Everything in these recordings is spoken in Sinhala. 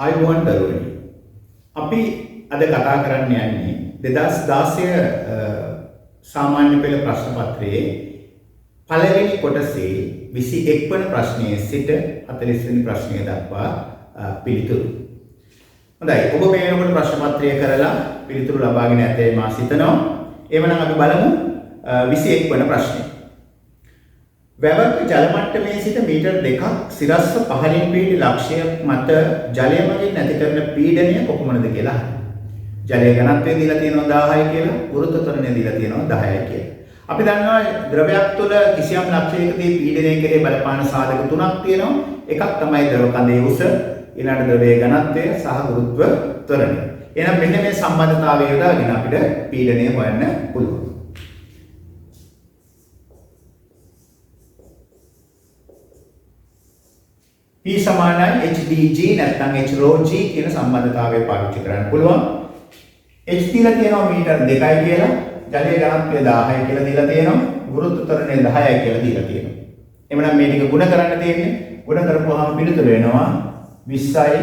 ආයුබෝවන් දරුවනි. අපි අද කතා කරන්න යන්නේ 2016 සාමාන්‍ය පෙළ ප්‍රශ්න පත්‍රයේ පළවෙනි කොටසේ 21 වන ප්‍රශ්නයේ සිට 40 වෙනි ප්‍රශ්නය දක්වා පිළිතුරු. හොඳයි. ඔබ මේ වෙනකොට ප්‍රශ්න පත්‍රය කරලා පිළිතුරු ලබාගෙන ඇතේ මා සිතනවා. එවනම් අපි බලමු 21 වන ප්‍රශ්නය. වැවක ජල මට්ටමේ සිට මීටර් 2ක් සිරස්ව පහළින් පිහිටි ලක්ෂ්‍ය මත ජලය මගින් ඇති කරන පීඩනය කොපමණද කියලා. ජලයේ ඝනත්වය දීලා තියෙනවා 1000යි කියලා, ගුරුත්ව ත්වරණය දීලා තියෙනවා 10යි කියලා. අපි දන්නවා ද්‍රවයක් තුළ කිසියම් ලක්ෂයකදී පීඩනය කෙරේ බලපාන සාධක තුනක් තියෙනවා. එකක් තමයි ද්‍රව කඳේ උස, ඊළඟ ද්‍රවයේ ඝනත්වය සහ ගුරුත්ව ත්වරණය. එහෙනම් මෙන්න මේ සම්බන්ධතාවය යොදාගෙන අපිට පීඩනය හොයන්න පුළුවන්. P සමානයි HdG නැත්නම් H rho G කියන සම්බන්ධතාවය පාවිච්චි කරන්න පුළුවන්. H දීලා තියෙනවා මීටර් 2යි කියලා, ජලයේ ඝනත්වය 1000යි කියලා දීලා තියෙනවා, ගුරුත්ව ත්වරණය 10යි කියලා දීලා තියෙනවා. එhmenan මේ ටික ගුණ කරන්න තියෙන්නේ. ගුණ කරපුවාම පිළිතුර වෙනවා 20යි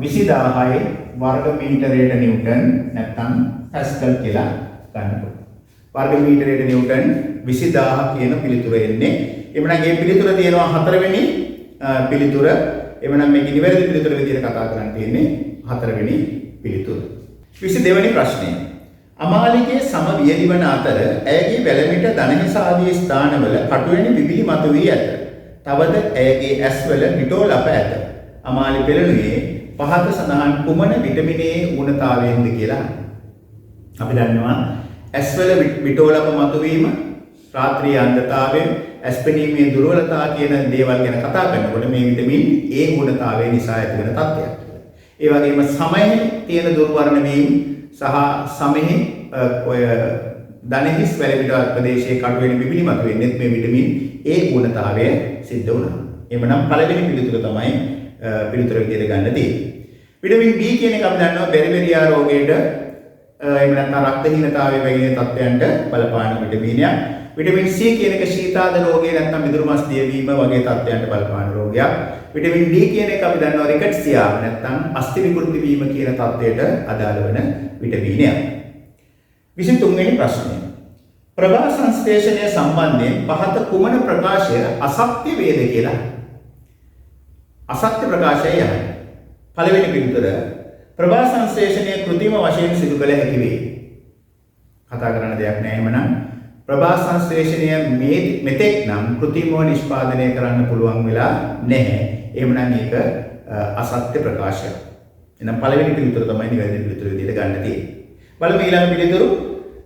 20000යි වර්ග මීටරයට නිව්ටන් නැත්නම් පැස්කල් කියලා ගන්න පුළුවන්. වර්ග මීටරයට නිව්ටන් 20000 කියන පිළිතුර එන්නේ. එhmenan මේ පිළිතුර තියෙනවා හතරවෙනි පිළිතුර. එවනම් මේක නිවැරදි පිළිතුර විදිහට කතා කරන්න තියෙන්නේ හතරවෙනි පිළිතුර. 22 වෙනි ප්‍රශ්නය. අමාලිගේ සම වියලි වන අතර ඇයගේ වැලමිට දණහිස ආදී ස්ථානවල කටුවෙනි විවිලි මතුවී ඇත. තවද ඇයගේ ඇස්වල මිටෝ ලප ඇත. අමාලි පෙළනුවේ පහත සඳහන් කුමන විටමින් A ඌනතාවයෙන්ද කියලා. අපි දන්නවා ඇස්වල මිටෝ ලප මතුවීම, රාත්‍රී අන්ධතාවය, ඇස්පෙනීමේ දුර්වලතා කියන දේවල් ගැන කතා කරනකොට මේ විටමින් A ඌනතාවය නිසා ඇතිවන තත්ත්වයක්. ඒ වගේම සමයේ තියෙන දුර්වර්ණ වීම සහ සමයේ ඔය දණහිස් වැලමිට ප්‍රදේශයේ කටුවෙන විවිලි මතුවෙන්නේ මේ විටමින් A ඌනතාවය සිද්ධ වුණා. එhmenan පළවෙනි පිළිතුර තමයි පිළිතුර විදිහට ගන්න තියෙන්නේ. විටමින් B කියන එක අපි දන්නවා බෙරිබෙරියා රෝගයට එහෙම නැත්නම් රක්තහීනතාවය වගේ තත්ත්වයන්ට බලපාන විටමිනයක්. විටමින් C කියන එක ශීතාද රෝගය නැත්නම් මිදුළු මස් දියවීම වගේ තත්ත්වයන්ට බලපාන රෝගයක්. විටමින් D කියන එක අපි දන්නවා රිකට්සියා නැත්නම් අස්ථි විකෘති වීම කියන තත්ත්වයට අදාළ වන විටමිනයක්. 23 වෙනි ප්‍රශ්නය. ප්‍රභා සංශ්ලේෂණය සම්බන්ධයෙන් පහත කුමන ප්‍රකාශය අසත්‍ය වේද කියලා. අසත්‍ය ප්‍රකාශය යයි. පළවෙනි පිළිතුර ප්‍රභා සංශ්ලේෂණය કૃතිම වශයෙන් සිදු කළ හැකි වේ. කතා කරන්න දෙයක් නැහැ. එhmenan ප්‍රභා සංශ්ලේෂණය මෙතෙක් නම් કૃතිමව නිෂ්පාදනය කරන්න පුළුවන් වෙලා නැහැ. එhmenan මේක අසත්‍ය ප්‍රකාශයක්. එහෙනම් පළවෙනි පිළිතුර තමයි නිවැරදි පිළිතුර විදිහට ගන්න තියෙන්නේ. බලමු ඊළඟ පිළිතුරු.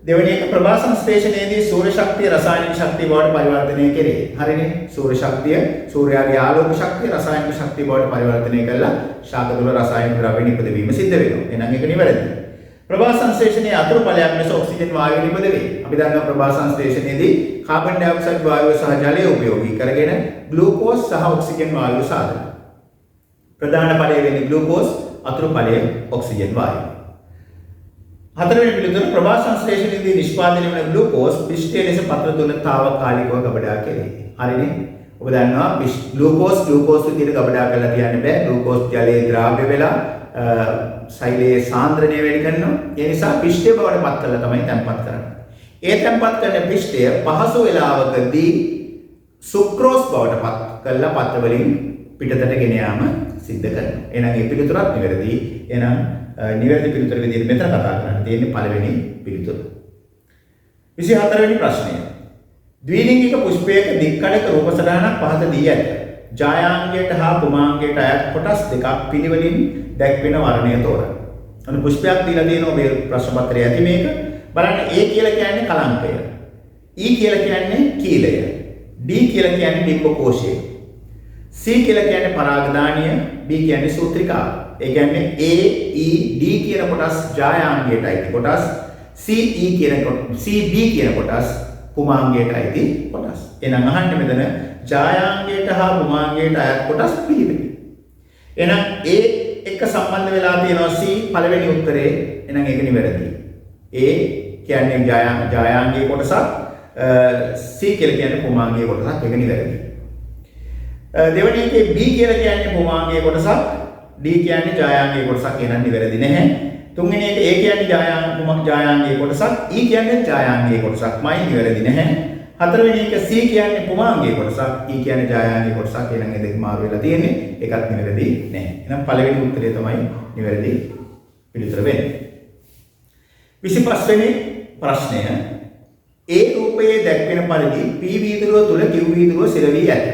දෙවෙනි එක ප්‍රභා සංශ්ලේෂණයේදී සූර්ය ශක්තිය රසායනික ශක්තිය බවට පරිවර්තනය කෙරේ. හරිනේ. සූර්ය ශක්තිය සූර්යාගේ ආලෝක ශක්තිය රසායනික ශක්තිය බවට පරිවර්තනය කළා ශාක තුළ රසායනික ද්‍රව්‍ය නිපදවීම සිද්ධ වෙනවා. එහෙනම් ඒක නිවැරදි. ප්‍රභා සංශ්ලේෂණයේ අතුරු ඵලයක් ලෙස ඔක්සිජන් වායුව නිපද වේ. අපි දන්නවා ප්‍රභා සංශ්ලේෂණයේදී කාබන් ඩයොක්සයිඩ් වායුව සහ ජලය උපයෝගී කරගෙන ග්ලූකෝස් සහ ඔක්සිජන් වායුව සාදන. ප්‍රධාන ඵලය වෙන්නේ ග්ලූකෝස්, අතුරු ඵලය ඔක්සිජන් වායුව. හතරවෙනි පිළිතුර ප්‍රභා සංශ්ලේෂණයේදී නිෂ්පාදනය වන ග්ලූකෝස් පිෂ්ඨය ලෙස පතර තුල తాවකාලිකව ගබඩා කෙරේ. හරිනේ. ඔබ දන්නවා ග්ලූකෝස් විදිහට ගබඩා කරලා තියන්න බෑ. ග්ලූකෝස් ජලයේ ද්‍රාව්‍ය වෙලා සෛලයේ සාන්ද්‍රණය වැඩි කරනවා. ඒ නිසා පිෂ්ඨය බවට පත් කරලා තමයි තැන්පත් කරන්නේ. ඒ තැන්පත් කරන පිෂ්ඨය පහසු වේලාවකදී සුක්‍රෝස් බවට පත් කරලා පත්‍ර වලින් පිටතට ගෙන යාම සිද්ධ කරනවා. එහෙනම් මේ පිළිතුරත් නිවැරදි. එහෙනම් නිවැරදි පිළිතුර විදිහට මෙතන කතා කරන්න තියෙන්නේ පළවෙනි පිළිතුර. 24 වෙනි ප්‍රශ්නය. ද්විලිංගික පුෂ්පයක දික්කඩක රූප සටහනක් පහත දී ඇත. ජායාංගයට හා පුමාංගයට අයත් කොටස් දෙකක් පිළිවෙලින් දැක්වෙන වර්ණය තෝරන්න. අන්න පුෂ්පයක් දීලා තියෙනවා මේ ප්‍රශ්න පත්‍රයේ ඇති මේක. බලන්න A කියලා කියන්නේ කලංකය. E කියලා කියන්නේ කීලය. D කියලා කියන්නේ ඩිම්බ කෝෂය. C කියලා කියන්නේ පරාගධානිය, B කියන්නේ සූත්‍රිකාව. ඒ කියන්නේ A, E, D කියන කොටස් ජායාංගයට අයිති කොටස්, C, E කියන කොටස්, C, B කියන කොටස් පුමාංගයට අයිති කොටස්. එහෙනම් අහන්නේ මෙතන ජායාංගයට හා පුමාංගයට අයත් කොටස් පිළිවෙලින්. එහෙනම් A එක සම්බන්ධ වෙලා තියෙනවා C පළවෙනි උත්තරේ. එහෙනම් ඒක නිවැරදි. A කියන්නේ ජායාංගයේ කොටසක්, C කියලා කියන්නේ පුමාංගයේ කොටසක්. ඒක නිවැරදි. දෙවෙනි එකේ B කියලා කියන්නේ පුමාංගයේ කොටසක්, D කියන්නේ ජායාංගයේ කොටසක් එනන් නිවැරදි නැහැ. තුන්වෙනි එක A කියන්නේ ජායාංගයේ කොටසක්, E කියන්නේ ජායාංගයේ කොටසක්මයි නිවැරදි නැහැ. හතරවෙනි එක C කියන්නේ පුමාංගයේ කොටසක්, E කියන්නේ ජායාංගයේ කොටසක්. එහෙනම් මේ දෙක මාරු වෙලා තියෙන්නේ. ඒකත් නිවැරදි නැහැ. එහෙනම් පළවෙනි උත්තරය තමයි නිවැරදි පිළිතුර වෙන්නේ. 25 වෙනි ප්‍රශ්නය. A රූපයේ දැක්වෙන පරිදි P වීදුරුව තුල Q වීදුරුව සිරවී ඇත.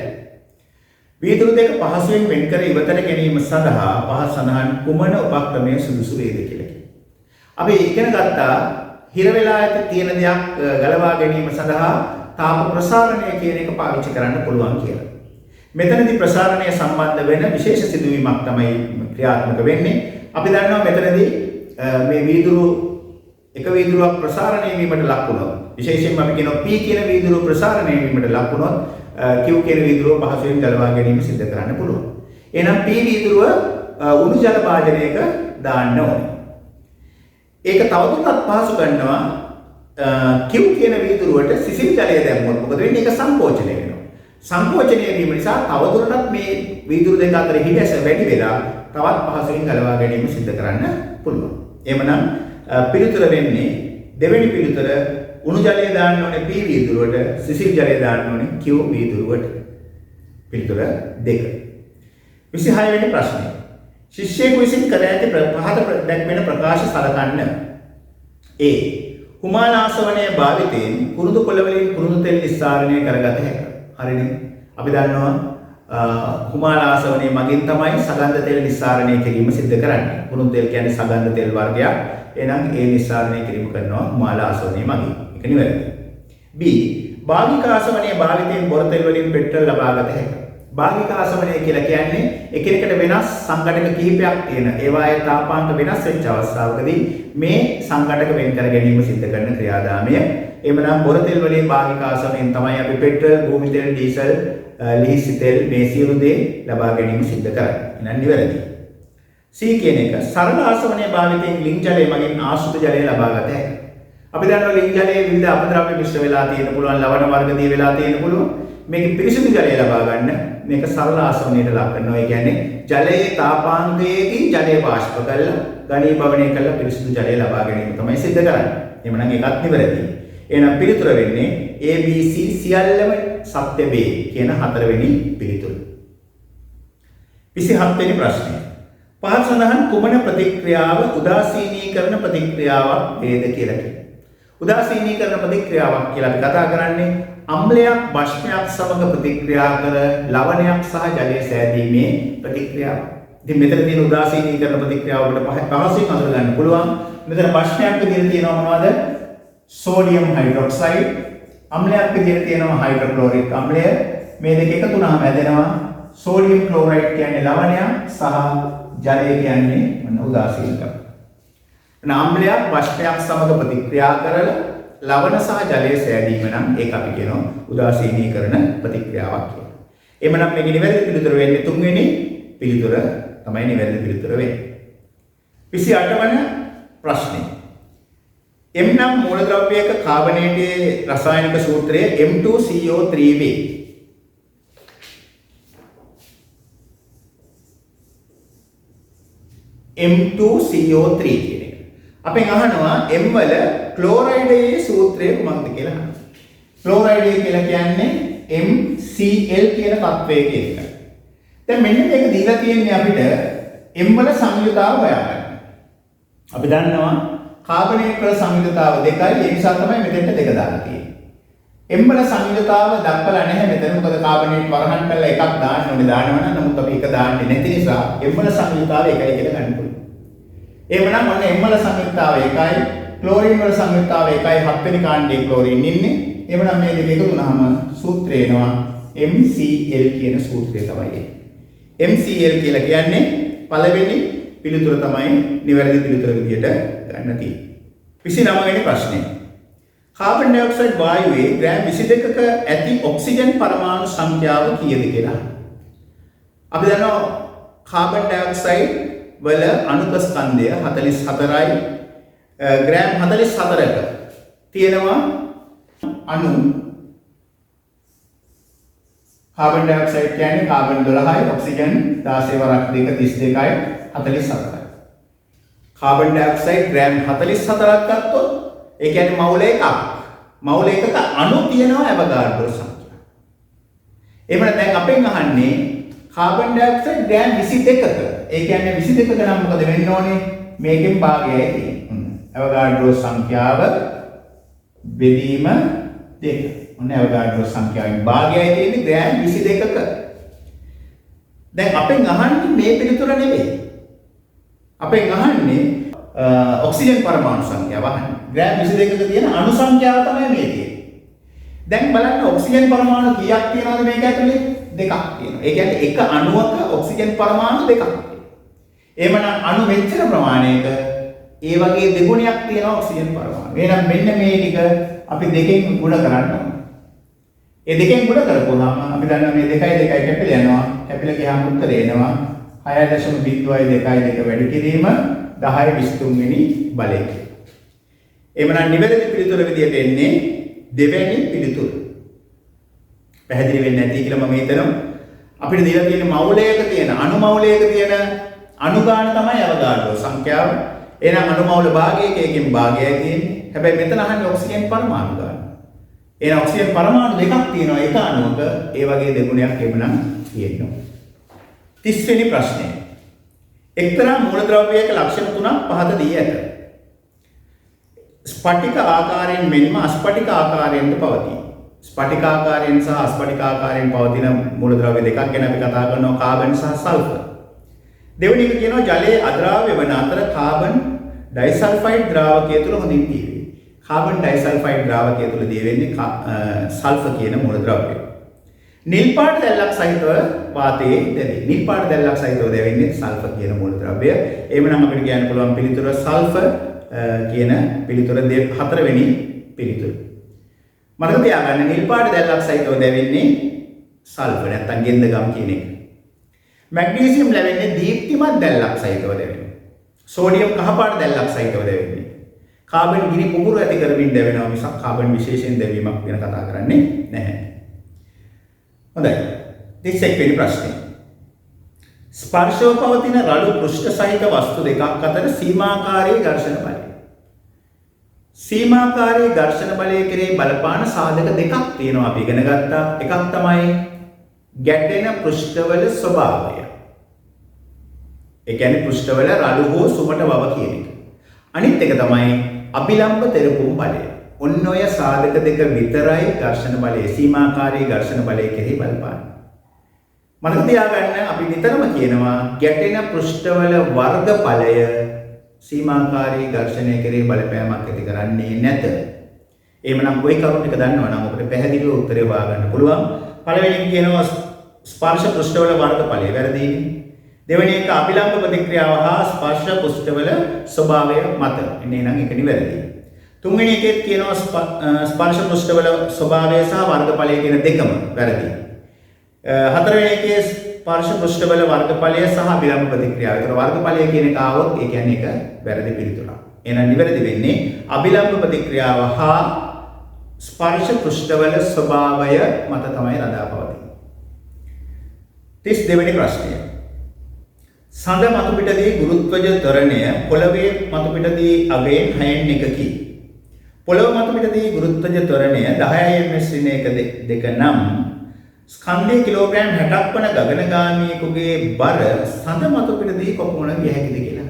වීදුරු දෙක පහසුවෙන් වෙන් කර ඉවතට ගැනීම සඳහා පහත සඳහන් කුමන උපක්‍රමය සුදුසු වේද කියලා කියනවා. අපි ඉගෙන ගත්තා හිර වෙලා ඇති තියෙන දෙයක් ගලවා ගැනීම සඳහා තාප ප්‍රසාරණය කියන එක පාවිච්චි කරන්න පුළුවන් කියලා. මෙතනදී ප්‍රසාරණය සම්බන්ධ වෙන විශේෂ සිදුවීමක් තමයි ක්‍රියාත්මක වෙන්නේ. අපි දන්නවා මෙතනදී මේ වීදුරු එක වීදුරුවක් ප්‍රසාරණය වීමට ලක් වුණොත්, විශේෂයෙන්ම අපි කියනවා P කියන වීදුරුව ප්‍රසාරණය වීමට ලක් වුණොත් Q කියන වීදුරුව පහසුවෙන් ගලවා ගැනීම සිදු කරන්න පුළුවන්. එහෙනම් P වීදුරුව උණු ජල භාජනයක දාන්න ඕනේ. ඒක තවදුරටත් පහසු කරනවා Q කියන වීදුරුවට සිසිල් ජලය දැම්මොත් මොකද වෙන්නේ? ඒක සංකෝචනය වෙනවා. සංකෝචනය වීම නිසා තවදුරටත් මේ වීදුරු දෙක අතර හිඩැස වැඩි වෙලා තවත් පහසුවෙන් ගලවා ගැනීම සිදු කරන්න පුළුවන්. එහෙමනම් පිළිතුර වෙන්නේ දෙවෙනි පිළිතුර උණු ජලය දාන්න ඕනේ P වීදුරුවට, සිසිල් ජලය දාන්න ඕනේ Q වීදුරුවට. පිළිතුර 2. 26 වෙනි ප්‍රශ්නය. ශිෂ්‍යයෙකු විසින් කර ඇති පහත දැක්වෙන ප්‍රකාශ සලකන්න. A. කුමාලාසවනයේ භාවිතයෙන් කුරුදු කොළ වලින් කුරුදු තෙල් නිස්සාරණය කරගත හැකියි. හරිනේ. අපි දන්නවා කුමාලාසවනයේ මගින් තමයි සගන්ධ තෙල් නිස්සාරණය කිරීම සිදු කරන්නේ. කුරුදු තෙල් කියන්නේ සගන්ධ තෙල් වර්ගයක්. එහෙනම් ඒ නිස්සාරණය කිරීම කරනවා කුමාලාසවනයේ මගින්. ඒක නිවැරදි. B. භාගික ආසවනයේ භාවිතයෙන් බොර තෙල් වලින් පෙට්‍රල් ලබාගත හැකියි. භාගික ආසවනය කියලා කියන්නේ එකිනෙකට වෙනස් සංඝටක කිහිපයක් තියෙන ඒවායේ තාපාංක වෙනස් වෙච්ච අවස්ථාවකදී මේ සංඝටක වෙන් කර ගැනීම සිදු කරන ක්‍රියාදාමය. එhmenan බොර තෙල් වලින් භාගික ආසවනයෙන් තමයි අපි පෙට්‍රල්, භූමි තෙල්, ඩීසල්, ලිහිසි තෙල් මේ සියලු දේ ලබා ගැනීම සිදු කරන්නේ. එහෙනම් නිවැරදි. C කියන එක සරල ආසවනයේ භාවිතයෙන් ලිං ජලය මගින් ආශ්‍රිත ජලය ලබා ගත හැකියි. අපි දන්නවා ලිං ජලයේ විවිධ අපද්‍රව්‍ය මිශ්‍ර වෙලා තියෙන පුළුවන්, ලවණ වර්ග දී වෙලා තියෙන පුළුවන්. මේක පිරිසිදු ජලය ලබා ගන්න මේක සරල ආසවනයට ලක් කරනවා. ඒ කියන්නේ ජලයේ තාපාංකයේදී ජලය වාෂ්ප කරලා ඝනීභවනය කරලා පිරිසිදු ජලය ලබා ගැනීම තමයි සිද්ධ කරන්නේ. එහෙනම් ඒකත් නිවැරදියි. එහෙනම් පිළිතුර වෙන්නේ A B C සියල්ලම සත්‍ය වේ කියන හතරවෙනි පිළිතුර. 27 වෙනි ප්‍රශ්නය. පහත සඳහන් කුමන ප්‍රතික්‍රියාව උදාසීනීකරණ ප්‍රතික්‍රියාවක් වේද කියලා කියනවා. උදාසීනීකරණ ප්‍රතික්‍රියාවක් කියලා අපි කතා කරන්නේ අම්ලයක් බෂ්පයක් සමග ප්‍රතික්‍රියා කර ලවණයක් සහ ජලය සෑදීමේ ප්‍රතික්‍රියාව. ඉතින් මෙතන තියෙන උදාසීනීකරණ ප්‍රතික්‍රියාව වලට පහසුවෙන් අඳුර ගන්න පුළුවන්. මෙතන බෂ්පයක් විදිහට තියෙනවා මොනවද? Sodium hydroxide. අම්ලයක් විදිහට තියෙනවා හයිඩ්‍රොක්ලෝරික් අම්ලය. මේ දෙක එකතු වුණාම හැදෙනවා සෝඩියම් ක්ලෝරයිඩ් කියන්නේ ලවණයක් සහ ජලය කියන්නේ මොන උදාසීනීකරණ. අම්ලයක් බෂ්පයක් සමග ප්‍රතික්‍රියා කරලා ලවණ සහ ජලය සෑදීම නම් ඒක අපි කියනවා උදාසීනීකරණ ප්‍රතික්‍රියාවක් කියලා. එhmenan මේකේ නිවැරදි පිළිතුර වෙන්නේ තුන්වෙනි පිළිතුර තමයි නිවැරදි පිළිතුර වෙන්නේ. 28 වන ප්‍රශ්නේ. M නම් මූලද්‍රව්‍යයක කාබනේටයේ රසායනික සූත්‍රය M2CO3 වේ. M2CO3 කියන එක. අපෙන් අහනවා M වල ක්ලෝරයිඩයේ සූත්‍රය කුමක්ද කියලා අහනවා. ක්ලෝරයිඩය කියලා කියන්නේ MCl කියන තත්වයේ කියන එක. දැන් මෙන්න මේක දීලා තියෙන්නේ අපිට M වල සංයුතාව හොයාගන්න. අපි දන්නවා කාබනේට වල සංයුතාව දෙකයි, ඒ නිසා තමයි මෙතෙන්ට දෙක දාලා තියෙන්නේ. M වල සංයුතාව දක්වලා නැහැ මෙතන. මොකද කාබනේට වරහන් කරලා එකක් දාන්න ඕනේ දානවා නම්, නමුත් අපි එක දාන්නේ නැති නිසා M වල සංයුතාව එකයි කියලා ගන්න පුළුවන්. එහෙමනම් ඔන්න M වල සංයුක්තාව එකයි, ක්ලෝරින් වල සංයුක්තාව එකයි, 7 වෙනි කාණ්ඩයේ ක්ලෝරින් ඉන්නේ. එහෙමනම් මේ දෙක එකතු වුණාම සූත්‍රය එනවා MCl කියන සූත්‍රය තමයි. MCl කියලා කියන්නේ පළවෙනි පිළිතුර තමයි නිවැරදි පිළිතුර විදියට ගන්න තියෙන්නේ. 29 වෙනි ප්‍රශ්නය. කාබන් ඩයොක්සයිඩ් වායුවේ ග්‍රෑම් 22ක ඇති ඔක්සිජන් පරමාණු සංඛ්‍යාව කීයද කියලා. අපි දන්නවා කාබන් ඩයොක්සයිඩ් වල අණුක ස්කන්ධය 44යි. ග්‍රෑම් 44ක තියෙනවා අණු කාබන් ඩයොක්සයිඩ් කියන්නේ කාබන් 12යි ඔක්සිජන් 16 වරක් දෙක 32යි 47යි. කාබන් ඩයොක්සයිඩ් ග්‍රෑම් 44ක් ගත්තොත් ඒ කියන්නේ මවුල එකක්. මවුල එකක අණු තියෙනවා ඇවගාඩ්‍රෝ සංඛ්‍යාව. එහෙම නැත්නම් අපෙන් අහන්නේ කාබන් ඩයොක්සයිඩ් ග්‍රෑම් 22ක. ඒ කියන්නේ 22ක නම් මොකද වෙන්න ඕනේ? මේකෙන් භාගයයි තියෙන්නේ. ඇවගාඩ්‍රෝ සංඛ්‍යාව බෙදීම 2. ඔන්න ඇවගාඩ්‍රෝ සංඛ්‍යාවෙන් භාගයයි තියෙන්නේ ග්‍රෑම් 22ක. දැන් අපෙන් අහන්නේ මේ පිළිතුර නෙවෙයි. අපෙන් අහන්නේ ඔක්සිජන් පරමාණු සංඛ්‍යාව අහන්නේ. ග්‍රෑම් 22ක තියෙන අණු සංඛ්‍යාව තමයි මේ තියෙන්නේ. දැන් බලන්න ඔක්සිජන් පරමාණු කීයක් තියෙනවද මේක ඇතුලේ? දෙකක් තියෙනවා. ඒ කියන්නේ එක අණුවක ඔක්සිජන් පරමාණු දෙකක් තියෙනවා. එහෙමනම් අණු මෙච්චර ප්‍රමාණයක ඒ වගේ දෙගුණයක් තියෙනවා ඔක්සිජන් පරමාණු. එහෙනම් මෙන්න මේ ටික අපි දෙකෙන් ගුණ කරන්න ඕනේ. ඒ දෙකෙන් ගුණ කරපුවාම අපි දන්නවා මේ 2 කැපිලා යනවා. කැපිලා ගියාම උත්තරේ එනවා 6.02 වැඩි කිරීම 10/23 වෙනි බලය. එhmenan නිවැරදි පිළිතුර විදියට එන්නේ දෙවැනි පිළිතුර. පැහැදිලි වෙන්නේ නැති කියලා මම හිතනවා. අපිට දීලා තියෙන මවුලයක තියෙන අණු මවුලයක තියෙන අණු ගාන තමයි අවගාඩ්‍රෝ සංඛ්‍යාව. එහෙනම් අණු මවුල භාගයක එකකින් භාගයයි තියෙන්නේ. හැබැයි මෙතන අහන්නේ ඔක්සිජන් පරමාණු ගාන. එහෙනම් ඔක්සිජන් පරමාණු දෙකක් තියෙනවා එක අණුවක. ඒ වගේ දෙගුණයක් එhmenan තියෙනවා. 30 වෙනි ප්‍රශ්නය. එක්තරා මූලද්‍රව්‍යයක ලක්ෂණ තුනක් පහත දී ඇත. ස්පටික ආකාරයෙන් මෙන්ම අස්පටික ආකාරයෙන්ද පවතී. ස්පටික ආකාරයෙන් සහ අස්පටික ආකාරයෙන් පවතින මූලද්‍රව්‍ය දෙකක් ගැන අපි කතා කරනවා කාබන් සහ සල්ෆර්. දෙවෙනි එක කියනවා ජලයේ අද්‍රාව්‍ය වන අතර කාබන් ඩයිසල්ෆයිඩ් ද්‍රාවකය තුළ හොඳින් දියවේ. කාබන් ඩයිසල්ෆයිඩ් ද්‍රාවකය තුළ දියවෙන්නේ සල්ෆර් කියන මූලද්‍රව්‍යය. නිල් පාට දැල්ලක් සහිතව වාතයේ දැවේ. නිල් පාට දැල්ලක් සහිතව දැවෙන්නේ සල්ෆර් කියන මූලද්‍රව්‍යය. එහෙමනම් අපිට කියන්න පුළුවන් පිළිතුර සල්ෆර් කියන පිළිතුර 4 වෙනි පිළිතුර. මතක තියාගන්න නිල් පාට දැල්ලක් සහිතව දැවෙන්නේ සල්ෆර් නැත්නම් ගෙන්දගම් කියන එක. මැග්නීසියම් ලැබෙන්නේ දීප්තිමත් දැල්ලක් සහිතව දැවෙන්නේ. සෝඩියම් කහ පාට දැල්ලක් සහිතව දැවෙන්නේ. කාබන් ගිනි කුඹුරු ඇති කරමින් දැවෙනවා මිසක් කාබන් විශේෂයෙන් දැවීමක් ගැන කතා කරන්නේ නැහැ. හොඳයි. 31 වෙනි ප්‍රශ්නේ. ස්පර්ශව පවතින රළු පෘෂ්ඨ සහිත වස්තු දෙකක් අතර සීමාකාරී ඝර්ෂණ බලය. සීමාකාරී ඝර්ෂණ බලය කෙරෙහි බලපාන සාධක දෙකක් තියෙනවා අපි ඉගෙන ගත්තා. එකක් තමයි ගැටෙන පෘෂ්ඨවල ස්වභාවය. ඒ කියන්නේ පෘෂ්ඨවල රළු හෝ සුමට බව කියන එක. අනිත් එක තමයි අභිලම්බ තෙරපුම් බලය. ඔන්න ඔය සාධක දෙක විතරයි ඝර්ෂණ බලය සීමාකාරී ඝර්ෂණ බලය කෙරෙහි බලපාන්නේ. මතක තියාගන්න අපි නිතරම කියනවා ගැටෙන පෘෂ්ඨවල වර්ගඵලය සීමාකාරී ඝර්ෂණය කෙරෙහි බලපෑමක් ඇති කරන්නේ නැත. එහෙමනම් ওই කරුණ ටික දන්නවනම් අපිට පැහැදිලිව උත්තරේ හොයාගන්න පුළුවන්. පළවෙනි කියනවා ස්පර්ශ පෘෂ්ඨවල වර්ගඵලය වැරදිනේ. දෙවෙනි එක අභිලම්බ ප්‍රතික්‍රියාව හා ස්පර්ශ පෘෂ්ඨවල ස්වභාවය මත. එන්නේ නම් ඒක නිවැරදි. තුන්වෙනි එකේ කියනවා ස්පර්ශ පෘෂ්ඨවල ස්වභාවය සහ වර්ගඵලය කියන දෙකම වැරදි. හතරවෙනි එකේ ස්පර්ශ පෘෂ්ඨවල වර්ගඵලය සහ අභිලම්බ ප්‍රතික්‍රියාව. ඒතර වර්ගඵලය කියන එක આવොත් ඒ කියන්නේ ඒක වැරදි පිළිතුරක්. එහෙනම් නිවැරදි වෙන්නේ අභිලම්බ ප්‍රතික්‍රියාව හා ස්පර්ශ පෘෂ්ඨවල ස්වභාවය මත තමයි රඳා පවතින්නේ. 32 වෙනි ප්‍රශ්නය. සඳ මතු පිටදී ගුරුත්වජ ත්වරණය පොළවේ මතු පිටදී අගයෙන් 6න් එකකි. පොළව මතු පිටදී ගුරුත්වජ ත්වරණය 10 ms දෙක නම් ස්කන්ධයේ කිලෝග්‍රෑම් 60ක් වන ගගනගාමීකුගේ බර සඳ මතු පිටදී කොපමණ විය හැකිද කියලා.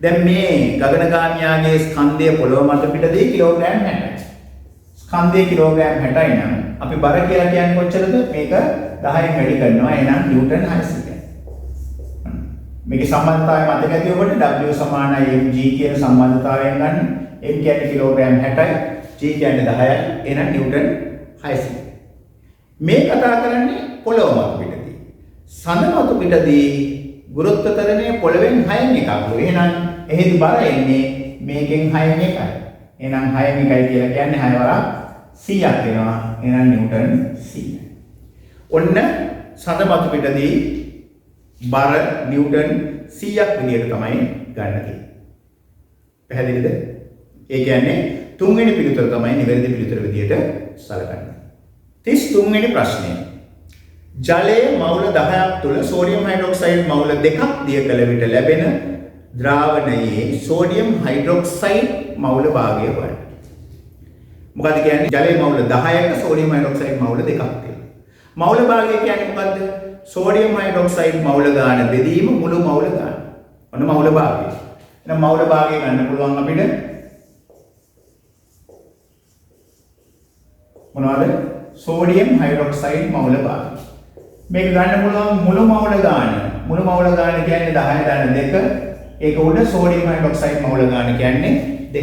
දැන් මේ ගගනගාමියාගේ ස්කන්ධය පොළව මතු පිටදී කිලෝග්‍රෑම් 60යි. ස්කන්ධයේ කිලෝග්‍රෑම් 60යි නම් අපි බර කියලා කියන්නේ කොච්චරද? මේක 10න් වැඩි කරනවා. එහෙනම් නිව්ටන් 600. මේකේ සම්බන්ධතාවය මතක ඇති ඔබට W සමානයි mg කියන සම්බන්ධතාවයෙන් ගන්න. m කියන්නේ කිලෝග්‍රෑම් 60යි, g කියන්නේ 10යි. එහෙනම් නිව්ටන් 600. මේ කතා කරන්නේ පොළොව මත පිටදී. සඳ මත පිටදී ගුරුත්ව ත්වරණය පොළවෙන් 6න් එකක්. එහෙනම් එහෙදි බර එන්නේ මේකෙන් 6න් එකයි. එහෙනම් 6න් එකයි කියලා කියන්නේ 6 වරක් 100ක් වෙනවා. එහෙනම් නිව්ටන් 100. ඔන්න සඳ මත පිටදී බර නිව්ටන් 100ක් විදියට තමයි ගන්න තියෙන්නේ. පැහැදිලිද? ඒ කියන්නේ තුන්වෙනි පිළිතුර තමයි නිවැරදි පිළිතුර විදියට සලකන්නේ. 33 වෙනි ප්‍රශ්නය. ජලයේ මවුල 10ක් තුල සෝඩියම් හයිඩ්‍රොක්සයිඩ් මවුල 2ක් දිය කළ විට ලැබෙන ද්‍රාවණයේ සෝඩියම් හයිඩ්‍රොක්සයිඩ් මවුල භාගය හොයන්න. මොකද කියන්නේ ජලයේ මවුල 10ක සෝඩියම් හයිඩ්‍රොක්සයිඩ් මවුල 2ක් තියෙනවා. මවුල භාගය කියන්නේ මොකද්ද? සෝඩියම් හයිඩ්‍රොක්සයිඩ් මවුල ගාන බෙදීම මුළු මවුල ගාන. ඔන්න මවුල භාගය. එහෙනම් මවුල භාගය ගන්න පුළුවන් අපිට මොනවද? සෝඩියම් හයිඩ්‍රොක්සයිඩ් මවුල භාගය. මේක ගන්න පුළුවන් මුළු මවුල ගාන. මුළු මවුල ගාන කියන්නේ 10 2. ඒක උඩ සෝඩියම් හයිඩ්‍රොක්සයිඩ් මවුල ගාන කියන්නේ 2.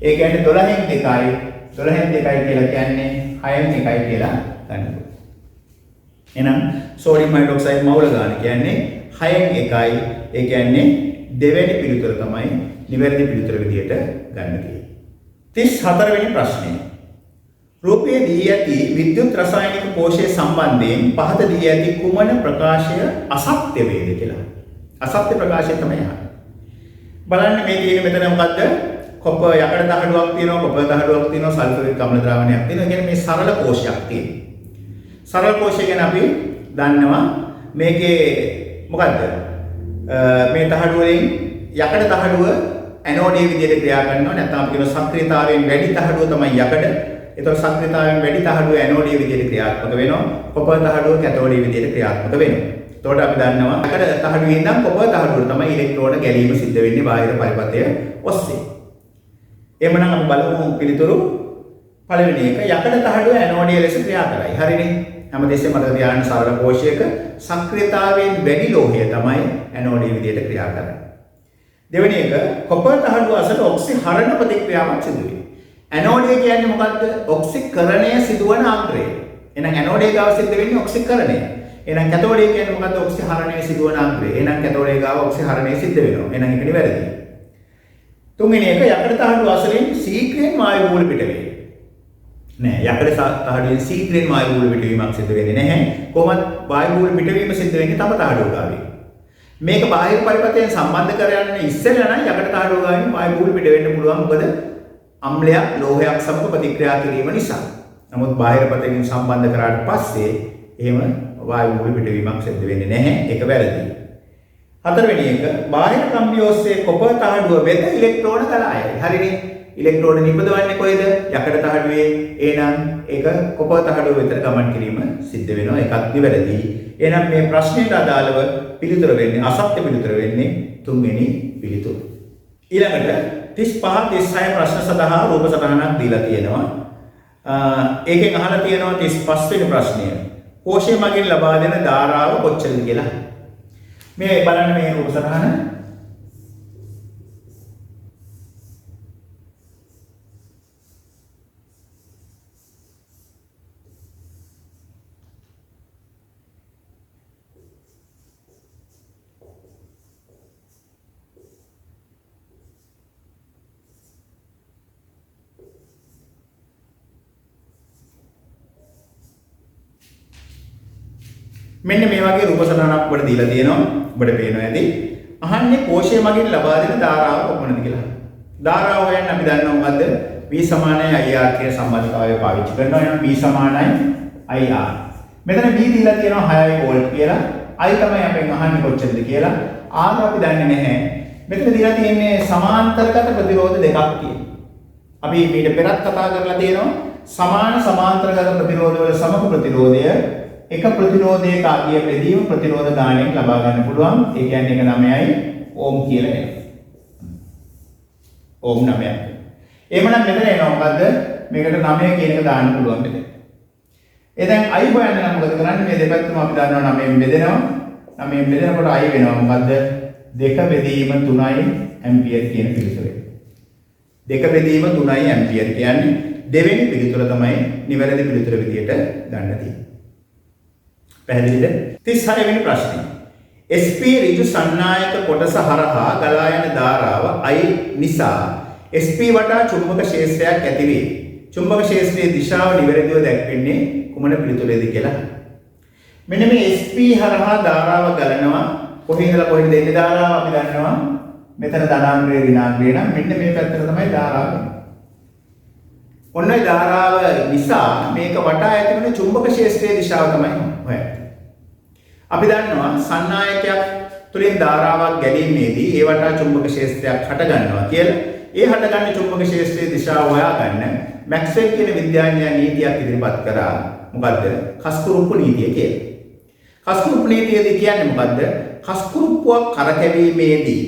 ඒ කියන්නේ 12න් 2යි 12න් 2යි කියලා කියන්නේ 6න් 1යි කියලා ගන්න පුළුවන්. එහෙනම් සෝඩියම් හයිඩ්‍රොක්සයිඩ් මවුල ගාන කියන්නේ 6න් 1යි. ඒ කියන්නේ දෙවෙනි පිළිතුර තමයි නිවැරදි පිළිතුර විදියට ගන්න තියෙන්නේ. 34 වෙනි ප්‍රශ්නය. රූපයේ දී ඇති විද්‍යුත් රසායනික කෝෂයේ සම්බන්ධයෙන් පහත දී ඇති කුමන ප්‍රකාශය අසත්‍ය වේද කියලා. අසත්‍ය ප්‍රකාශය තමයි අහන්නේ. බලන්න මේ තියෙන මෙතන මොකද්ද? කොප යකඩ දහඩුවක් තියෙනවා, කොප දහඩුවක් තියෙනවා, සල්ෆරික් අම්ල ද්‍රාවණයක් තියෙනවා. කියන්නේ මේ සරල කෝෂයක් තියෙනවා. සරල කෝෂය ගැන අපි දන්නවා මේකේ මොකද්ද? මේ දහඩුව වලින් යකඩ දහඩුව ඇනෝඩයේ විදිහට ක්‍රියා කරනවා. නැත්නම් අපි කියන සක්‍රියතාවයෙන් වැඩි දහඩුව තමයි යකඩ. ඒතකොට සක්‍රියතාවයෙන් වැඩි දහඩුව ඇනෝඩයේ විදිහට ක්‍රියාත්මක වෙනවා. කොප දහඩුව කැතෝඩයේ විදිහට ක්‍රියාත්මක වෙනවා. එතකොට අපි දන්නවා යකඩ දහඩුවේ ඉඳන් කොප දහඩුවට තමයි ඉලෙක්ට්‍රෝන ගැලීම සිද්ධ වෙන්නේ බාහිර පරිපථය ඔස්සේ. එhmenan අපි බලමු පිළිතුරු පළවෙනි එක යකඩ දහඩුව ඇනෝඩයේ ලෙස ක්‍රියා කරයි. හරිනේ. හැමදෙස්සෙම මතක තියාගන්න සරල කෝෂයක සක්‍රියතාවයෙන් වැඩි ලෝහය තමයි ඇනෝඩයේ විදිහට ක්‍රියා කරන්නේ. දෙවෙනි එක කොපර් දහඩුව අසල ඔක්සිහරණ ප්‍රතික්‍රියාවක් සිදු වෙනවා. ඇනෝඩය කියන්නේ මොකද්ද? ඔක්සිකරණය සිදුවන අග්‍රය. එහෙනම් ඇනෝඩය ගාව සිද්ධ වෙන්නේ ඔක්සිකරණය. එහෙනම් කැතෝඩය කියන්නේ මොකද්ද? ඔක්සිහරණය සිදුවන අග්‍රය. එහෙනම් කැතෝඩය ගාව ඔක්සිහරණය සිද්ධ වෙනවා. එහෙනම් ඒක නිවැරදි. තුන්වෙනි එක යකඩ දහඩුව අසලින් ශීඝ්‍රයෙන් වායු බූල පිට වේ. නෑ යකඩ දහඩුවෙන් ශීඝ්‍රයෙන් වායු බූල පිටවීමක් සිදු වෙන්නේ නැහැ. කොහොමද වායු බූල පිටවීම සිදු වෙන්නේ? තම දහඩුව ගාවේ. මේක බාහිර පරිපථයෙන් සම්බන්ධ කරගන්න ඉස්සෙල්ලා නම් යකඩ දහඩුව ගාවින් වායු බූල පිට වෙන්න පුළුවන්. මොකද අම්ලයක් ලෝහයක් සමග ප්‍රතික්‍රියා කිරීම නිසා. නමුත් බාහිර පථයෙන් සම්බන්ධ කරාට පස්සේ එහෙම වායු බූල පිටවීමක් සිදු වෙන්නේ නැහැ. ඒක වැරදි. හතරවෙනි එක බාහිර කම්බිය ඔස්සේ කොපර් දහඩුව වෙත ඉලෙක්ට්‍රෝන ගලා යයි. හරිනේ. ඉලෙක්ට්‍රෝන නිපදවන්නේ කොහෙද? යකඩ දහඩුවේ. එහෙනම් ඒක කොපර් දහඩුව වෙත ගමන් කිරීම සිද්ධ වෙනවා. ඒකත් නිවැරදි. එහෙනම් මේ ප්‍රශ්නයට අදාළව පිළිතුර වෙන්නේ අසත්‍ය පිළිතුර වෙන්නේ තුන්වෙනි පිළිතුර. ඊළඟට 35 36 ප්‍රශ්න සඳහා රූප සටහනක් දීලා තියෙනවා. ඒකෙන් අහලා තියෙනවා 35 වෙනි ප්‍රශ්නය. කෝෂය මගින් ලබා දෙන ධාරාව කොච්චරද කියලා. මේ බලන්න මේ රූප සටහන. මෙන්න මේ වගේ රූප සටහනක් ඔබට දීලා තියෙනවා. ඔබට පේනවා ඇති. අහන්නේ කෝෂය මගින් ලබා දෙන ධාරාව කොපමණද කියලා. ධාරාව හොයන්න අපි දන්නවා මොකද්ද? V = IR කියන සම්බන්ධතාවය පාවිච්චි කරනවා. එහෙනම් V = IR. මෙතන V දීලා තියෙනවා 6 වෝල්ට් කියලා. I තමයි අපෙන් අහන්නේ කොච්චරද කියලා. R අපි දන්නේ නැහැ. මෙතන දීලා තියෙන්නේ සමාන්තරගත ප්‍රතිරෝධ දෙකක් තියෙනවා. අපි ඊට පෙරත් කතා කරලා තියෙනවා සමාන්තරගත ප්‍රතිරෝධ වල සමක ප්‍රතිරෝධය එක ප්‍රතිරෝධයක අගිය බෙදීම ප්‍රතිරෝධ ගාණයෙන් ලබා ගන්න පුළුවන්. ඒ කියන්නේ ඒක 9යි ඕම් කියලා එනවා. ඕම් 9යි. එහෙමනම් මෙතන එනවා මොකද්ද? මේකට 9 කියන එක දාන්න පුළුවන් මෙතන. ඒ දැන් I හොයන්න නම් මොකද කරන්නේ? මේ දෙපැත්තම අපි දන්නවා 9න් බෙදෙනවා. 9න් බෙදෙනකොට I වෙනවා මොකද්ද? 2 බෙදීම 3යි ඇම්පියර් කියන පිළිතුර. 2 බෙදීම 3යි ඇම්පියර් කියන්නේ දෙවෙනි පිළිතුර තමයි නිවැරදි පිළිතුර විදියට ගන්න තියෙන්නේ. පැහැදිලිද? 36 වෙනි ප්‍රශ්නය. SP ඍජු සන්නායක කොටස හරහා ගලා යන ධාරාව I නිසා SP වටා චුම්බක ක්ෂේත්‍රයක් ඇති වේ. චුම්බක ක්ෂේත්‍රයේ දිශාව නිවැරදිව දැක්වෙන්නේ කුමන පිළිතුරේද කියලා. මෙන්න මේ SP හරහා ධාරාව ගලනවා. කොහේ ඉඳලා කොහෙද දෙන්නේ ධාරාව අපි දන්නවා. මෙතන ධනාංගයේ ඍණාංගය නම් මෙන්න මේ පැත්තට තමයි ධාරාව එන්නේ. ඔන්න ඒ ධාරාව නිසා මේක වටා ඇති වෙන චුම්බක ක්ෂේත්‍රයේ දිශාව තමයි හොයන්නේ. අපි දන්නවා සන්නායකයක් තුලින් ධාරාවක් ගැනීමේදී ඒ වටා චුම්බක ක්ෂේත්‍රයක් හට ගන්නවා කියලා. ඒ හටගන්න චුම්බක ක්ෂේත්‍රයේ දිශාව හොයාගන්න මැක්ස්වෙල් කියන විද්‍යාඥයා නීතියක් ඉදිරිපත් කරා. මොකද්ද? කස්කුරුප්පු නීතිය කියලා. කස්කුරුප්පු නීතියදී කියන්නේ මොකද්ද? කස්කුරුප්පුවක් කරකැවීමේදී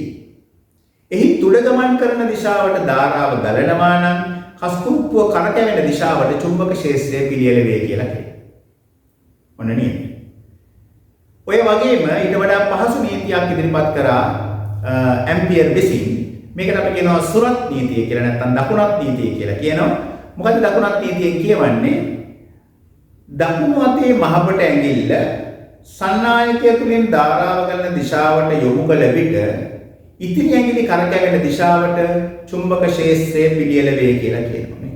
එහි තුඩ ගමන් කරන දිශාවට ධාරාව ගලනවා නම් කස්කුරුප්පුව කරකැවෙන දිශාවට චුම්බක ක්ෂේත්‍රය පිළියෙල වේ කියලා කියනවා. ඔන්න නේද? ඔය වගේම ඊට වඩා පහසු නීතියක් ඉදිරිපත් කරා ඇම්පියර් විසින්. මේකට අපි කියනවා සුරත් නීතිය කියලා නැත්නම් දකුණත් නීතිය කියලා කියනවා. මොකද දකුණත් නීතියෙන් කියවන්නේ දකුණු අතේ මහපට ඇඟිල්ල සන්නායකය තුලින් ධාරාව ගලන දිශාවට යොමු කළ විට ඉතිරි ඇඟිලි කරකැවෙන දිශාවට චුම්බක ක්ෂේත්‍රය පිළියෙල වේ කියලා කියනවා නේ.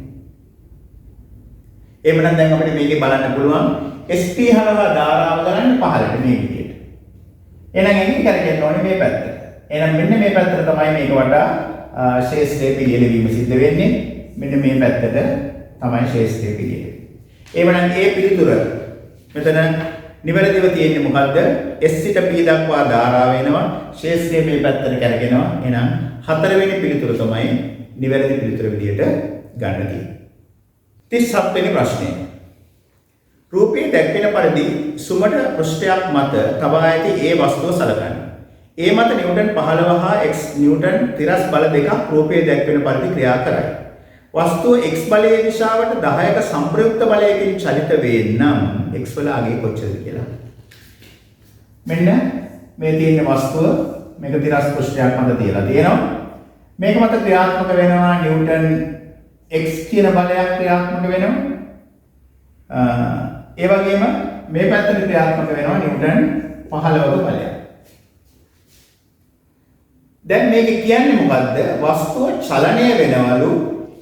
එහෙමනම් දැන් අපිට මේකේ බලන්න පුළුවන් SP හරහා ධාරාව ගලන්නේ පහළට මේ විදිහට. එහෙනම් ඇඟිලි කරකැවෙන්න ඕනේ මේ පැත්තට. එහෙනම් මෙන්න මේ පැත්තට තමයි මේක වඩා ක්ෂේත්‍රය පිළියෙල වීම සිද්ධ වෙන්නේ. මෙන්න මේ පැත්තට තමයි ක්ෂේත්‍රය පිළියෙල. එහෙමනම් ඒ පිළිතුර මෙතන නිවැරදිව තියෙන්නේ මොකද්ද? S සිට P දක්වා ධාරාව එනවා. ක්ෂේත්‍රය මේ පැත්තට කැරගෙනවා. එහෙනම් හතරවෙනි පිළිතුර තමයි නිවැරදි පිළිතුර විදියට ගන්න තියෙන්නේ. 37 වෙනි ප්‍රශ්නය. රූපයේ දැක්වෙන පරිදි සුමට පෘෂ්ඨයක් මත තබා ඇති ඒ වස්තුව සලකන්න. ඒ මත නිව්ටන් 15 හා x නිව්ටන් තිරස් බල දෙකක් රූපයේ දැක්වෙන පරිදි ක්‍රියා කරයි. වස්තුව x බලයේ දිශාවට 10ක සංප්‍රයුක්ත බලයකින් චලිත වේ නම් x වල අගය කොච්චරද කියලා. මෙන්න මේ තියෙන වස්තුව මේක තිරස් පෘෂ්ඨයක් මත තියලා තියෙනවා. මේක මත ක්‍රියාත්මක වෙනවා නිව්ටන් x කියන බලයක් ක්‍රියාත්මක වෙනවා. ඒ වගේම මේ පැත්තට ක්‍රියාත්මක වෙනවා නිව්ටන් 15ක බලයක්. දැන් මේක කියන්නේ මොකද්ද? වස්තුව චලනය වෙනවලු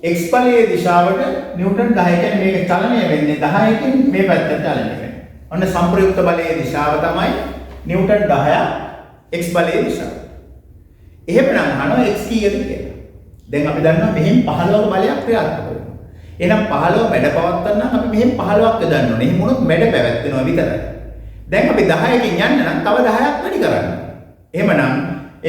x බලයේ දිශාවට නිව්ටන් 10 කියන්නේ මේක චලනය වෙන්නේ 10කින් මේ පැත්තට චලනය වෙනවා. ඔන්න සංප්‍රයුක්ත බලයේ දිශාව තමයි නිව්ටන් 10ක් x බලයේ දිශාව. එහෙමනම් අහනවා x කීයද කියලා. දැන් අපි දන්නවා මෙහෙන් 15ක බලයක් ක්‍රියාත්මක වෙනවා. එහෙනම් 15 මැඩ පවත්වන්න නම් අපි මෙහෙන් 15ක් යොදන්න ඕනේ. එහෙම වුණොත් මැඩ පැවැත්වෙනවා විතරයි. දැන් අපි 10කින් යන්න නම් තව 10ක් වැඩි කරන්න. එහෙමනම්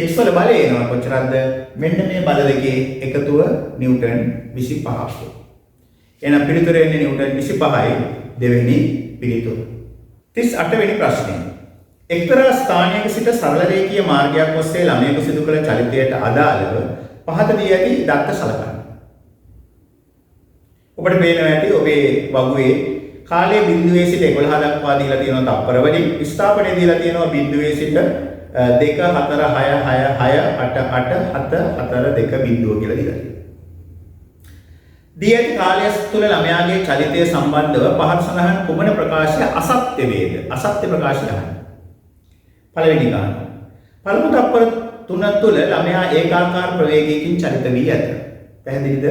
x වල බලය එනවා කොච්චරද? මෙන්න මේ බල දෙකේ එකතුව නිව්ටන් 25ක්. එහෙනම් පිළිතුර එන්නේ නිව්ටන් 25යි දෙවෙනි පිළිතුර. 38 වෙනි ප්‍රශ්නය. එක්තරා ස්ථානයක සිට සරල රේඛීය මාර්ගයක් ඔස්සේ ළමයෙකු සිදු කළ චලිතයට අදාළව පහත දී ඇති දත්ත සලකන්න. ඔබට පේනවා ඇති ඔබේ වගුවේ කාලයේ බිඳුවේ සිට 11 දක්වා දීලා තියෙනවා තප්පර වලින්. විස්ථාපනය දීලා තියෙනවා බිඳුවේ සිට 2 4 6 6 6 8 8 7 4 2 බිඳුව කියලා දීලා තියෙනවා. දී ඇති කාලය තුළ ළමයාගේ චලිතය සම්බන්ධව පහත සඳහන් කුමන ප්‍රකාශය අසත්‍ය වේද? අසත්‍ය ප්‍රකාශය අහන්න. පළවෙනි කාරණා. පළමු තප්පර 3 තුළ ළමයා ඒකාකාර ප්‍රවේගයකින් චලිත වී ඇත. පැහැදිලිද?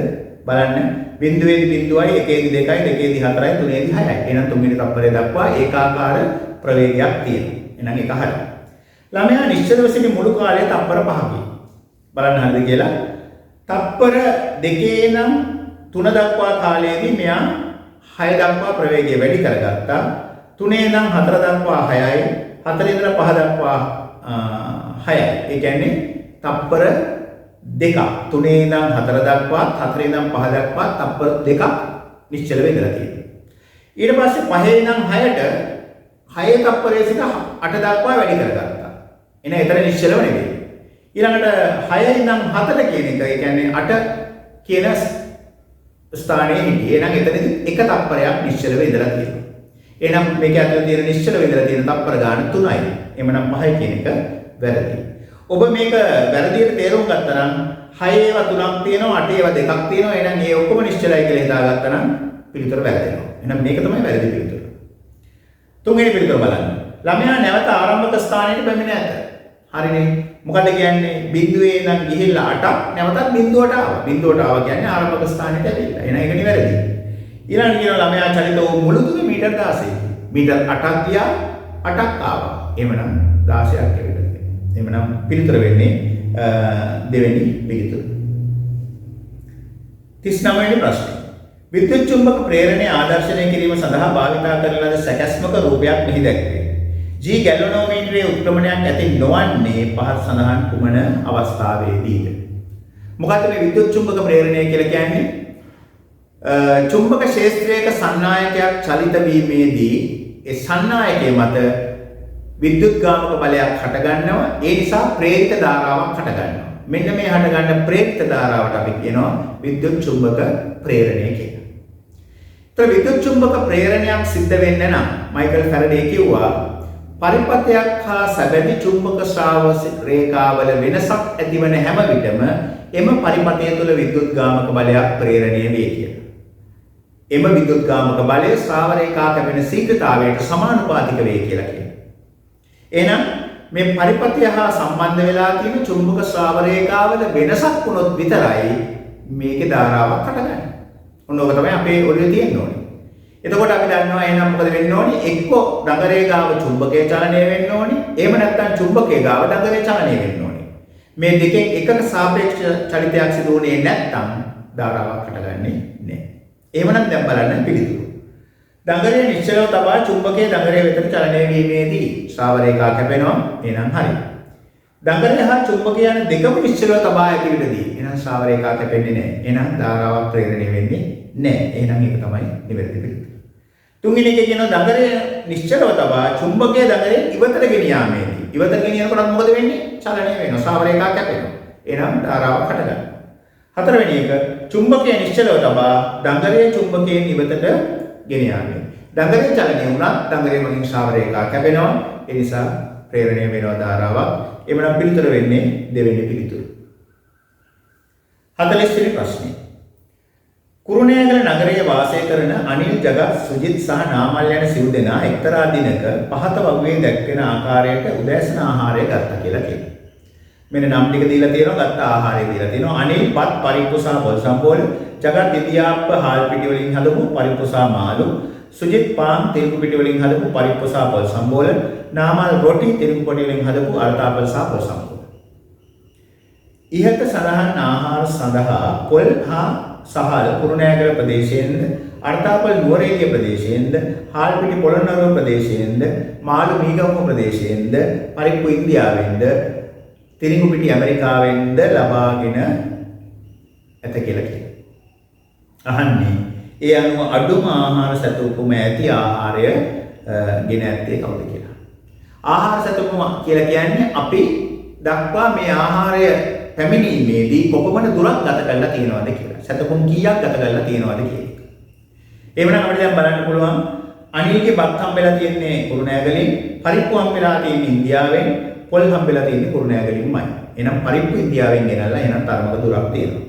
බලන්න. බිඳුවේදී බිඳුවයි, එකේදී 2යි, දෙකේදී 4යි, තුනේදී 6යි. එහෙනම් තුන්වෙනි තප්පරේ දක්වා ඒකාකාර ප්‍රවේගයක් තියෙනවා. එහෙනම් ඒක හරියි. ළමයා නිශ්චලව සිටි මුළු කාලය තප්පර 5කි. බලන්න හරිද කියලා. තප්පර 2 නම් 3 දක්වා කාලයේදී මෙයා 6 දක්වා ප්‍රවේගය වැඩි කරගත්තා. 3 නම් 4 දක්වා 6යි, 4 ඉඳලා 5 දක්වා 6යි. ඒ කියන්නේ තප්පර 2ක්. 3 ඉඳන් 4 දක්වා, 4 ඉඳන් 5 දක්වා තප්පර 2ක් නිශ්චලව ඉඳලා තියෙනවා. ඊට පස්සේ 5 ඉඳන් 6ට 6 තප්පරයේ සිට 8 දක්වා වැඩි කරගත්තා. එන එතන නිශ්චලව නෙවෙයි. ඊළඟට 6 ඉඳන් 7ට කියන එක, ඒ කියන්නේ 8 කියන ස්ථානයේ හිටියේ. එහෙනම් එතනදී එක තප්පරයක් නිශ්චලව ඉඳලා තියෙනවා. එහෙනම් මේක ඇතුළේ තියෙන නිශ්චලව ඉඳලා තියෙන තප්පර ගාන 3යි. එhmenan 5යි කියන එක වැරදි. ඔබ මේක වැරදියට තේරුම් ගත්තා නම් 6 ඒවා 3ක් තියෙනවා, 8 ඒවා 2ක් තියෙනවා. එහෙනම් මේ ඔක්කොම නිශ්චලයි කියලා හිතාගත්තා නම් පිළිතුර වැරදෙනවා. එහෙනම් මේක තමයි වැරදි පිළිතුර. තුන්වෙනි පිළිතුර බලන්න. ළමයා නැවත ආරම්භක ස්ථානයට පැමිණ ඇත. හරිනේ. මොකද කියන්නේ? බිඳුවේ ඉඳන් ගිහිල්ලා 8ක් නැවතත් බිඳුවට ආවා. බිඳුවට ආවා කියන්නේ ආරම්භක ස්ථානයට ඇවිල්ලා. එහෙනම් ඒක නිවැරදි. ඊළඟට කියනවා ළමයා චලිත වූ මුළු දුර මීටර් 16. මීටර් 8ක් ගියා, 8ක් ආවා. එහෙමනම් 16ක් ඇවිල්ලා. එහෙමනම් පිළිතුර වෙන්නේ දෙවෙනි පිළිතුර. 39 වෙනි ප්‍රශ්නය. විද්‍යුත් චුම්බක ප්‍රේරණය ආදර්ශනය කිරීම සඳහා භාවිතා කරන ලද සැකැස්මක රූපයක් මෙහි දැක්වේ. G ගැලවනෝමීටරයේ උත්ක්‍රමණයක් ඇති නොවන්නේ පහත සඳහන් කුමන අවස්ථාවේදීද? මොකද්ද මේ විද්‍යුත් චුම්බක ප්‍රේරණය කියලා කියන්නේ? චුම්බක ක්ෂේත්‍රයක සන්නායකයක් චලිත වීමේදී ඒ සන්නායකයේ මත විද්‍යුත්ගාමක බලයක් හටගන්නවා. ඒ නිසා ප්‍රේරිත ධාරාවක් හටගන්නවා. මෙන්න මේ හටගන්න ප්‍රේරිත ධාරාවට අපි කියනවා විද්‍යුත් චුම්බක ප්‍රේරණය කියලා. ඒතර විද්‍යුත් චුම්බක ප්‍රේරණයක් සිද්ධ වෙන්න නම් මයිකල් ෆැරඩේ කිව්වා පරිපථයක් හා සැබැඳි චුම්බක ශ්‍රාවක රේඛාවල වෙනසක් ඇතිවන හැම විටම එම පරිපථය තුළ විද්‍යුත්ගාමක බලයක් ප්‍රේරණය වේ කියලා. එම විද්‍යුත්ගාමක බලය ශ්‍රාව රේඛා කැපෙන ශීඝ්‍රතාවයට සමානුපාතික වේ කියලා කියනවා. එහෙනම් මේ පරිපථය හා සම්බන්ධ වෙලා තියෙන චුම්බක ශ්‍රාව රේඛාවල වෙනසක් වුණොත් විතරයි මේකේ ධාරාවක් හටගන්නේ. ඔන්න ඔක තමයි අපේ ඔළුවේ තියෙන්න ඕනේ. එතකොට අපි දන්නවා එහෙනම් මොකද වෙන්න ඕනේ? එක්ක දඟරේ ගාව චුම්බකයේ චලනය වෙන්න ඕනේ. එහෙම නැත්නම් චුම්බකයේ ගාව දඟරේ චලනය වෙන්න ඕනේ. මේ දෙකෙන් එකක සාපේක්ෂ චලිතයක් සිදු වුණේ නැත්නම් ධාරාවක් හටගන්නේ නැහැ. එහෙමනම් දැන් බලන්න පිළිතුරු. දඟරේ නිශ්චලව තබා චුම්බකයේ දඟරේ වෙතට චලනය වීමේදී ශ්‍රාව රේඛා කැපෙනවා. එහෙනම් හරි. දඟරේ හා චුම්බකය යන දෙකම නිශ්චලව තබා ඇති විටදී එහෙනම් ශ්‍රාව රේඛා කැපෙන්නේ නැහැ. එහෙනම් ධාරාවක් ප්‍රේරණය වෙන්නේ නැහැ. එහෙනම් ඒක තමයි නිවැරදි පිළිතුර. තුන්වෙනි එකේ කියනවා දඟරේ නිශ්චලව තබා චුම්බකයේ දඟරේ ඉවතට ගෙන යාමේදී. ඉවතට ගෙනියනකොට මොකද වෙන්නේ? චලනය වෙනවා. ශ්‍රාව රේඛා කැපෙනවා. එහෙනම් ධාරාවක් හටගන්නවා. හතරවෙනි එක චුම්බකයේ නිශ්චලව තබා දඟරේ චුම්බකයෙන් ඉවතට ගෙන යාමේ. දඟරේ චලනය වුණත් දඟරේ මගින් ශ්‍රාව රේඛා කැපෙනවා. ඒ නිසා ප්‍රේරණය වෙනවා ධාරාවක්. එමනම් පිළිතුර වෙන්නේ දෙවෙනි පිළිතුර. 40 වෙනි ප්‍රශ්නේ. කුරුණෑගල නගරයේ වාසය කරන අනිල් ජගත් සුජිත් සහ නාමල් යන සිව් දෙනා එක්තරා දිනක පහත වගුවේ දැක්වෙන ආකාරයට උදෑසන ආහාරය ගත්තා කියලා කියනවා. මෙන්න නම් ටික දීලා තියෙනවා, ගත්ත ආහාරය දීලා තියෙනවා. අනිල් පත් පරිප්පු සහ පොල් සම්බෝල, ජගත් ඉදියාප්ප හාල් පිටි වලින් හදපු පරිප්පු සහ මාළු, සුජිත් පාන් තිරිඟු පිටි වලින් හදපු පරිප්පු සහ පොල් සම්බෝල, නාමල් රොටි තිරිඟු පිටි වලින් හදපු අර්ථාපල් සහ පොල් සම්බෝල. ඉහත සඳහන් ආහාර සඳහා පොල් හා සහල් කුරුණෑගල ප්‍රදේශයෙන්ද, අර්ථාපල් නුවරඑළිය ප්‍රදේශයෙන්ද, හාල් පිටි පොළොන්නරුව ප්‍රදේශයෙන්ද, මාළු මීගමුව ප්‍රදේශයෙන්ද, පරිප්පු ඉන්දියාවෙන්ද, තිරිඟු පිටි ඇමරිකාවෙන්ද ලබාගෙන ඇත කියලා කියනවා. අහන්නේ ඒ අනුව අඩුම ආහාර සැතපුම ඇති ආහාරය ගෙන ඇත්තේ කවුද කියලා. ආහාර සැතපුම කියලා කියන්නේ අපි දක්වා මේ ආහාරය පැමිණීමේදී කොපමණ දුරක් ගත කරලා තියෙනවද කියලා. සැතපුම් කීයක් ගත කරලා තියෙනවද කියන එක. එහෙමනම් අපිට දැන් බලන්න පුළුවන් අනිල්ගේ බත් හම්බෙලා තියෙන්නේ කුරුණෑගලින්, පරිප්පු හම්බෙලා තියෙන්නේ ඉන්දියාවෙන්, පොල් හම්බෙලා තියෙන්නේ කුරුණෑගලින්මයි. එහෙනම් පරිප්පු ඉන්දියාවෙන් ගෙනල්ලා එහෙනම් තරමක දුරක් තියෙනවා.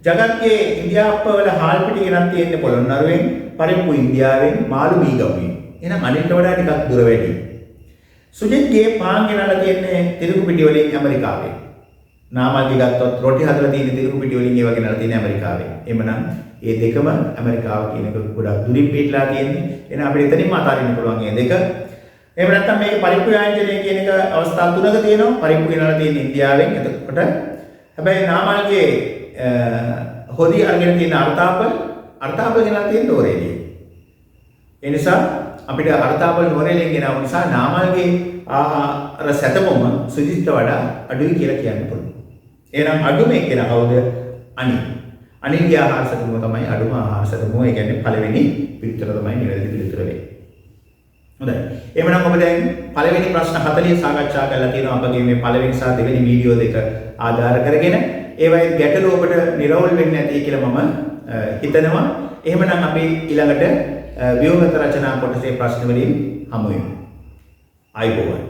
ජගත්ගේ ඉන්දියාප්ප වල හාල් පිටි ගෙනත් තියෙන්නේ පොළොන්නරුවෙන්, පරිප්පු ඉන්දියාවෙන්, මාළු මීගමුවෙන්. එහෙනම් අනිල්ට වඩා ටිකක් දුර වැඩි. සුජිත්ගේ පාන් ගෙනල්ලා තියෙන්නේ තිරිඟු පිටි වලින් ඇමරිකාවෙන්. නාමල්ගේ ගත්තොත් රොටි හදලා තියෙන්නේ තිරිඟු පිටි වලින් ඒවා ගෙනල්ලා තියෙන්නේ ඇමරිකාවෙන්. එhmenan මේ දෙකම ඇමරිකාව කියන එක ගොඩක් දුරින් පිටලා තියෙන්නේ. එහෙනම් අපිට එතනින්ම අතාරින්න පුළුවන් මේ දෙක. එහෙම නැත්නම් මේක පරිප්පු ව්‍යංජනය කියන එක අවස්ථා තුනක තියෙනවා. පරිප්පු ගෙනල්ලා තියෙන්නේ ඉන්දියාවෙන්. එතකොට හැබැයි නාමල්ගේ හොදි අරගෙන තියෙන අර්ථාපල් ගෙනල්ලා තියෙන්නේ නුවරඑළියෙන්. ඒ නිසා අපිට අර්ථාපල් නුවරඑළියෙන් ගෙනාව නිසා නාමල්ගේ ආහාර සැතපොම සුජිත්ට වඩා අඩුයි කියලා කියන්න පුළුවන්. එහෙනම් අඩුම එක්කෙනා කවුද? අනිල්. අනිල්ගේ ආහාර සැතපොම තමයි අඩුම ආහාර සැතපොම. ඒ කියන්නේ පළවෙනි පිළිතුර තමයි නිවැරදි පිළිතුර වෙන්නේ. හොඳයි. එහෙනම් ඔබ දැන් පළවෙනි ප්‍රශ්න 40 සාකච්ඡා කරලා තියෙනවා අපගේ මේ පළවෙනි සහ දෙවෙනි වීඩියෝ දෙක ආධාර කරගෙන. ඒවයි ගැටලු ඔබට නිරවුල් වෙන්නේ නැති කියලා මම හිතනවා. එහෙමනම් අපි ඊළඟට ව්‍යුහගත රචනා කොටසේ ප්‍රශ්න වලින් හමු වෙමු. ආයුබෝවන්.